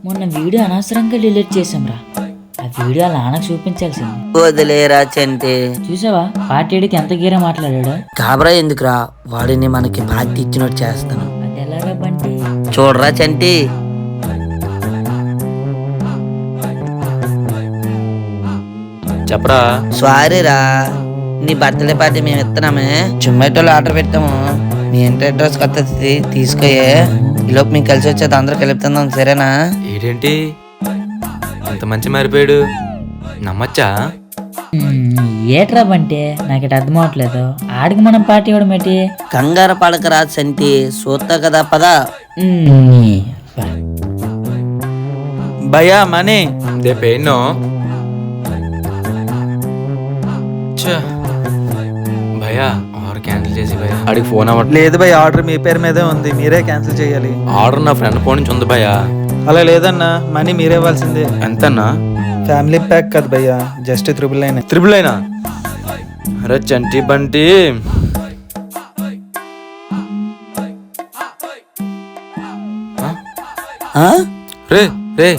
మొన్న వీడియో అనవసరంగా డిలీట్ చేసాంరా. ఆ వీడియో వాళ్ళ నాన్నకు చూపించాల్సింది. వదిలేరా చంటి. చూసావా పార్టీడికి ఎంత గీర మాట్లాడాడు. కాబరా ఎందుకురా, వాడిని మనకి పార్టీ ఇచ్చినట్టు చేస్తాను. అది ఎలారా బంటి? చూడరా చంటి. చెప్పరా. సారీరా, నీ బర్త్డే పార్టీ మేము ఇస్తున్నామే. జొమాటోలో ఆర్డర్ పెట్టాము. మీ ఇంటి అడ్రస్ కొత్త తీసుకోయే. ఈలోపు మీకు కలిసి వచ్చేది అందరూ కలుపుతుందాం, సరేనా? ఏంటి అంత మంచి మారిపోయాడు, నమ్మచ్చా? ఏట్రా బంటి, నాకు ఇటు అర్థం అవట్లేదు. ఆడికి మనం పార్టీ ఇవ్వడం ఏంటి? కంగారు పడకరా చంటి, చూస్తా కదా పదా. భయ్యా మనీ దే పెయిన్ భయ్యా ఆర్డర్ క్యాన్సిల్ చేసి భయ్యా. అడిగి ఫోన్ అవ్వట్లేదు. లేదు భయ్య, ఆర్డర్ మీ పేరు మీదే ఉంది, మీరే క్యాన్సిల్ చేయాలి. ఆర్డర్ నా ఫ్రెండ్ ఫోన్ నుంచి ఉంది భయ్యా. అలా లేదన్నా, మనీ మీరే ఇవ్వాల్సిందే. ఎంతన్నా? ఫ్యామిలీ ప్యాక్ కదా భయ్యా, జస్ట్ 999. 999? అరే చంటి బంటి, రే రే